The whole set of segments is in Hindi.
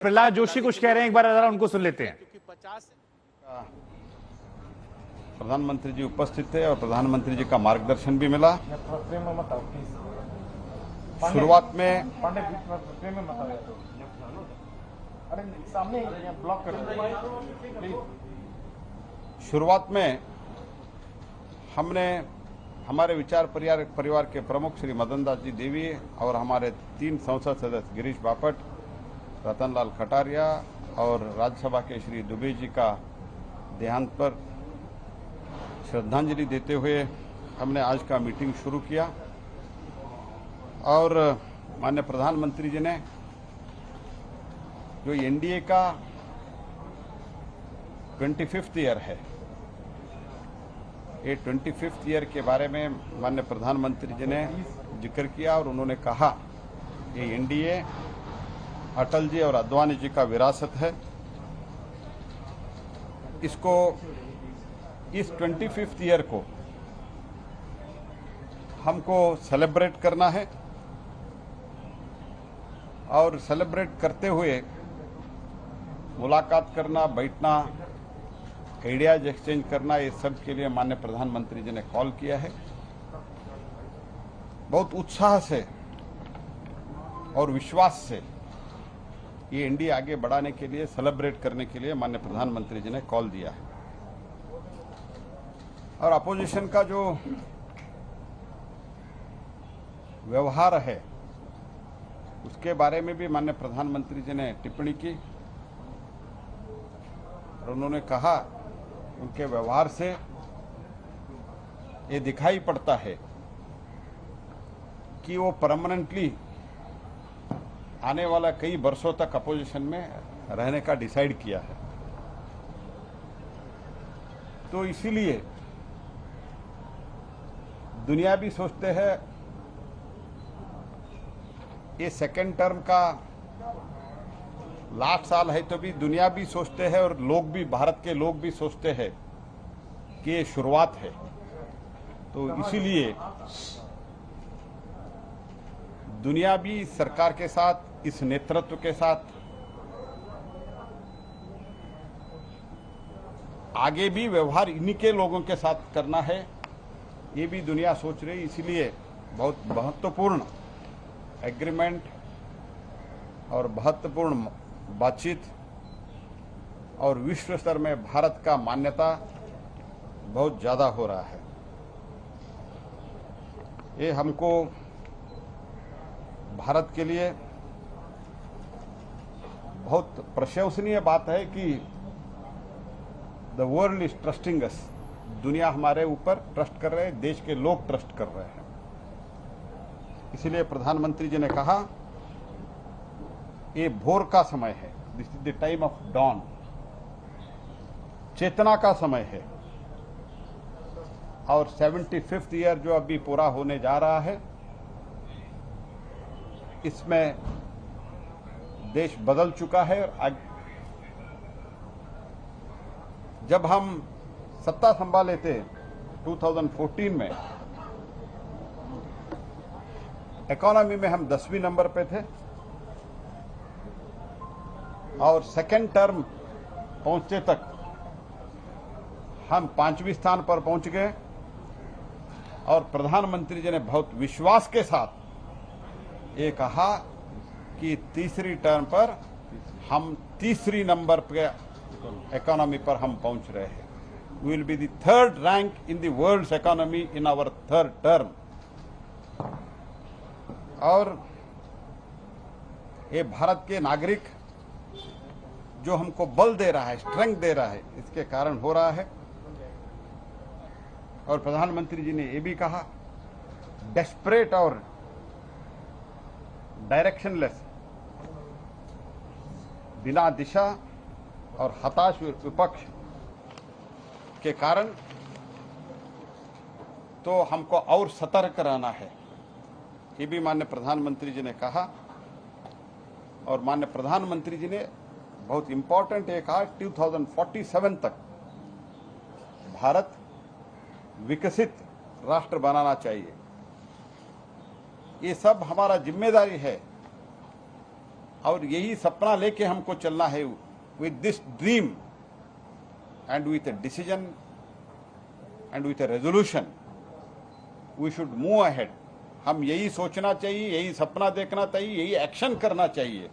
प्रहलाद जोशी कुछ कह रहे हैं, एक बार जरा उनको सुन लेते हैं। प्रधानमंत्री जी उपस्थित थे और प्रधानमंत्री जी का मार्गदर्शन भी मिला। शुरुआत में हमने हमारे विचार परिवार के प्रमुख श्री मदन दास जी देवी और हमारे 3 संसद सदस्य गिरीश बापट, रतनलाल कटारिया और राज्यसभा के श्री दुबे जी का देहांत पर श्रद्धांजलि देते हुए हमने आज का मीटिंग शुरू किया। और माननीय प्रधानमंत्री जी ने जो एनडीए का 25th ईयर है, ये 25th ईयर के बारे में माननीय प्रधानमंत्री जी ने जिक्र किया और उन्होंने कहा ये एनडीए अटल जी और आडवाणी जी का विरासत है। इसको इस 25th ईयर को हमको सेलिब्रेट करना है और सेलिब्रेट करते हुए मुलाकात करना, बैठना, आइडियाज एक्सचेंज करना, ये सब के लिए माननीय प्रधानमंत्री जी ने कॉल किया है। बहुत उत्साह से और विश्वास से ये एनडीए आगे बढ़ाने के लिए, सेलिब्रेट करने के लिए माननीय प्रधानमंत्री जी ने कॉल दिया है। और अपोजिशन का जो व्यवहार है उसके बारे में भी माननीय प्रधानमंत्री जी ने टिप्पणी की और उन्होंने कहा उनके व्यवहार से ये दिखाई पड़ता है कि वो परमानेंटली आने वाला कई वर्षों तक अपोजिशन में रहने का डिसाइड किया है। तो इसीलिए दुनिया भी सोचते हैं ये सेकेंड टर्म का लास्ट साल है, तो भी दुनिया भी सोचते हैं और लोग भी, भारत के लोग भी सोचते हैं कि ये शुरुआत है। तो इसीलिए दुनिया भी सरकार के साथ, इस नेतृत्व के साथ आगे भी व्यवहार इन्हीं के लोगों के साथ करना है, ये भी दुनिया सोच रही। इसीलिए बहुत महत्वपूर्ण एग्रीमेंट और महत्वपूर्ण बातचीत और विश्व स्तर में भारत का मान्यता बहुत ज्यादा हो रहा है। ये हमको भारत के लिए बहुत प्रशंसनीय बात है कि द वर्ल्ड इज ट्रस्टिंग अस। दुनिया हमारे ऊपर ट्रस्ट कर रहे हैं, देश के लोग ट्रस्ट कर रहे हैं। इसलिए प्रधानमंत्री जी ने कहा ये भोर का समय है, this is the time of dawn, चेतना का समय है। और 75th ईयर जो अभी पूरा होने जा रहा है, इसमें देश बदल चुका है। और जब हम सत्ता संभाले थे 2014 में, इकोनॉमी में हम 10वीं नंबर पे थे और सेकेंड टर्म पहुंचते तक हम 5वें स्थान पर पहुंच गए। और प्रधानमंत्री जी ने बहुत विश्वास के साथ ये कहा कि तीसरी टर्म पर हम तीसरी नंबर पे इकोनॉमी पर हम पहुंच रहे हैं। We will be the 3rd rank in the world's economy in our 3rd term. और ये भारत के नागरिक जो हमको बल दे रहा है, स्ट्रेंथ दे रहा है, इसके कारण हो रहा है। और प्रधानमंत्री जी ने ये भी कहा डेस्परेट और डायरेक्शनलेस, बिना दिशा और हताश विपक्ष के कारण तो हमको और सतर्क रहना है, ये भी माननीय प्रधानमंत्री जी ने कहा। और माननीय प्रधानमंत्री जी ने बहुत इंपॉर्टेंट ये कहा 2047 तक भारत विकसित राष्ट्र बनाना चाहिए। ये सब हमारा जिम्मेदारी है और यही सपना लेके हमको चलना है। With this dream and with a decision and with a resolution we should move ahead. हम यही सोचना चाहिए, यही सपना देखना चाहिए, यही एक्शन करना चाहिए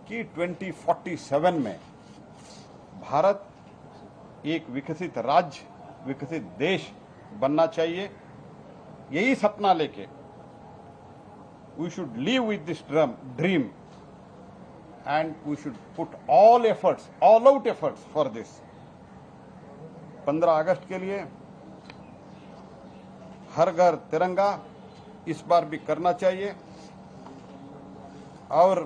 कि 2047 में भारत एक विकसित राज्य, विकसित देश बनना चाहिए। यही सपना लेके we should live with this dream and we should put all out efforts for this। 15 अगस्त के लिए हर घर तिरंगा इस बार भी करना चाहिए और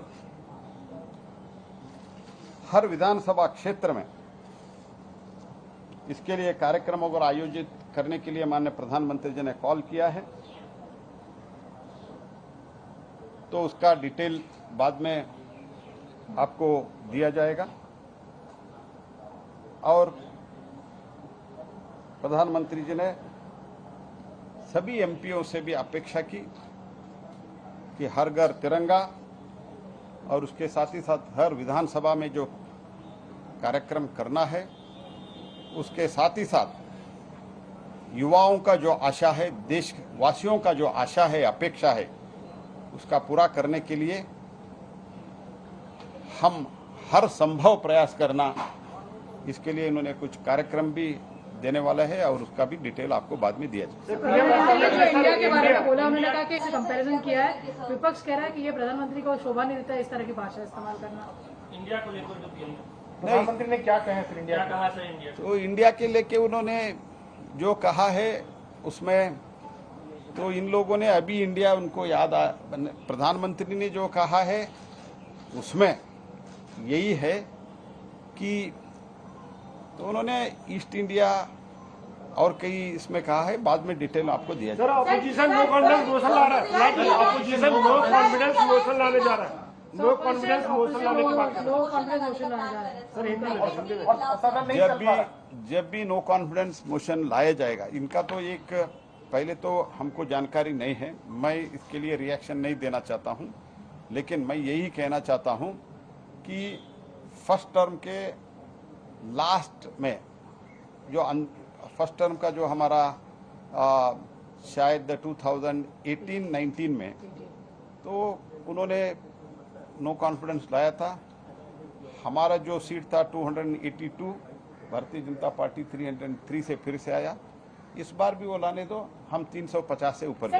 हर विधानसभा क्षेत्र में इसके लिए कार्यक्रम अगर आयोजित करने के लिए माननीय प्रधानमंत्री जी ने कॉल किया है, तो उसका डिटेल बाद में आपको दिया जाएगा। और प्रधानमंत्री जी ने सभी एमपीओ से भी अपेक्षा की कि हर घर तिरंगा और उसके साथ ही साथ हर विधानसभा में जो कार्यक्रम करना है, उसके साथ ही साथ युवाओं का जो आशा है, देशवासियों का जो आशा है, अपेक्षा है, उसका पूरा करने के लिए हम हर संभव प्रयास करना, इसके लिए इन्होंने कुछ कार्यक्रम भी देने वाला है और उसका भी डिटेल आपको बाद में दिया जाएगा। इंडिया के बारे में बोला, उन्होंने कहा कि इसे कंपैरिजन किया है, विपक्ष कह रहा है कि ये प्रधानमंत्री को शोभा नहीं देता इस तरह की भाषा इस्तेमाल करना। इंडिया को लेकर जो प्रधानमंत्री ने क्या कहा फिर इंडिया कहा सर इंडिया तो इंडिया के लेके उन्होंने जो कहा है उसमें तो इन लोगों ने अभी इंडिया उनको याद प्रधानमंत्री ने जो कहा है उसमें यही है कि तो उन्होंने ईस्ट इंडिया और कई इसमें कहा है, बाद में डिटेल आपको दिया sir opposition no confidence motion ला रहा है, ऑपोजिशन नो कॉन्फिडेंस मोशन लाने जा रहा है, नो कॉन्फिडेंस मोशन लाने की बात कर रहा है। नो कॉन्फिडेंस मोशन लाने जा रहा है सर हिंदी में जब भी नो कॉन्फिडेंस मोशन लाया जाएगा, इनका तो एक पहले तो हमको जानकारी नहीं है, मैं इसके लिए रिएक्शन नहीं देना चाहता हूं, लेकिन मैं यही कहना चाहता हूं कि फर्स्ट टर्म के लास्ट में जो फर्स्ट टर्म का जो हमारा शायद 2018-19 में तो उन्होंने नो कॉन्फिडेंस लाया था। हमारा जो सीट था 282, भारतीय जनता पार्टी 303 से फिर से आया। इस बार भी वो लाने दो, हम 350 से ऊपर गए।